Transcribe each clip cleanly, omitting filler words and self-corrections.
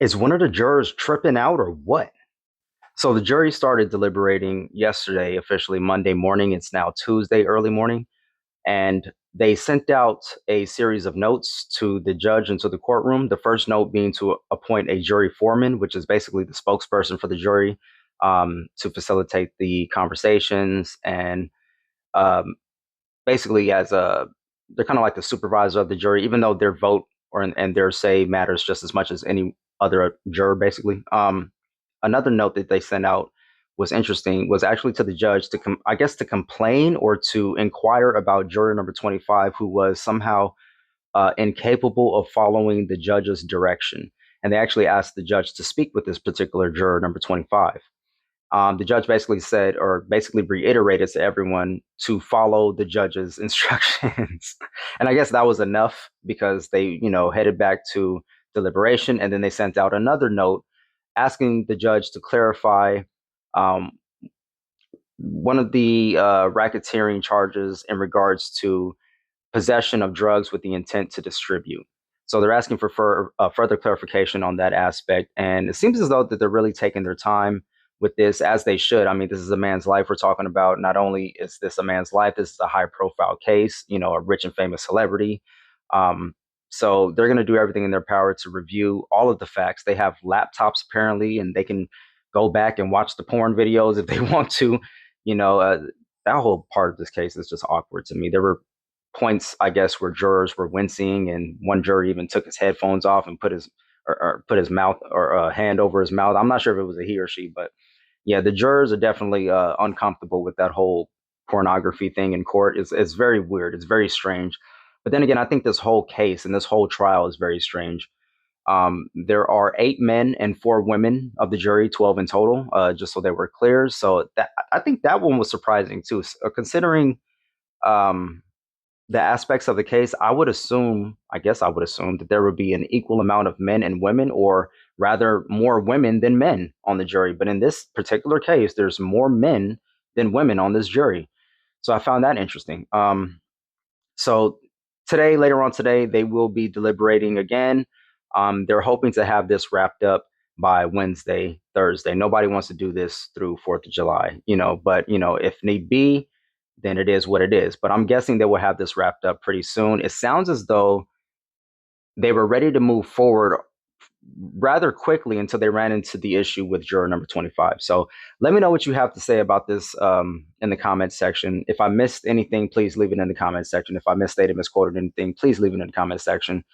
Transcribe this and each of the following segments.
Is one of the jurors tripping out or what? So the jury started deliberating yesterday, officially Monday morning. It's now Tuesday early morning. And they sent out a series of notes to the judge and to the courtroom. The first note being to appoint a jury foreman, which is basically the spokesperson for the jury, to facilitate the conversations and um, basically as a they're kind of like the supervisor of the jury, even though their vote and their say matters just as much as any other juror, basically. Another note that they sent out was interesting was actually to the judge to I guess to complain or to inquire about juror number 25 who was somehow incapable of following the judge's direction, and they actually asked the judge to speak with this particular juror number 25. The judge basically said, or basically reiterated to everyone to follow the judge's instructions. And I guess that was enough because they, headed back to deliberation. And then they sent out another note asking the judge to clarify um, one of the racketeering charges in regards to possession of drugs with the intent to distribute. So they're asking for further clarification on that aspect, and it seems as though that they're really taking their time with this, as they should. I mean, this is a man's life we're talking about. Not only is this a man's life, this is a high-profile case. A rich and famous celebrity. Um, so they're going to do everything in their power to review all of the facts. They have laptops apparently, and they can go back and watch the porn videos if they want to. You know, uh, that whole part of this case is just awkward to me. There were points, I guess, where jurors were wincing, and one juror even took his headphones off and or put his mouth or hand over his mouth. I'm not sure if it was a he or she, but yeah, the jurors are definitely uncomfortable with that whole pornography thing in court. It's very weird. It's very strange. But then again, I think this whole case and this whole trial is very strange. There are 8 men and 4 women of the jury, 12 in total, just so they were clear. So that I think that one was surprising too, considering um, the aspects of the case. I guess I would assume that there would be an equal amount of men and women, or rather more women than men on the jury. But in this particular case, there's more men than women on this jury. So I found that interesting. So today, later on today, they will be deliberating again. They're hoping to have this wrapped up by Wednesday, Thursday. Nobody wants to do this through 4th of July, but if need be, then it is what it is. But I'm guessing they will have this wrapped up pretty soon. It sounds as though they were ready to move forward rather quickly until they ran into the issue with juror number 25. So let me know what you have to say about this in the comments section. If I missed anything, please leave it in the comments section. If I misstated, misquoted anything, please leave it in the comments section.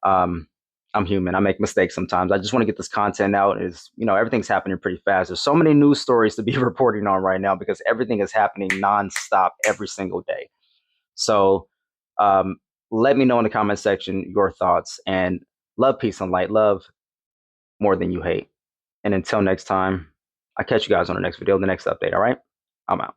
Um, I'm human. I make mistakes sometimes. I just want to get this content out. Everything's happening pretty fast. There's so many news stories to be reporting on right now because everything is happening nonstop every single day. So um, let me know in the comment section your thoughts, and love, peace, and light. Love more than you hate. And until next time, I'll catch you guys on the next video, the next update. All right? I'm out.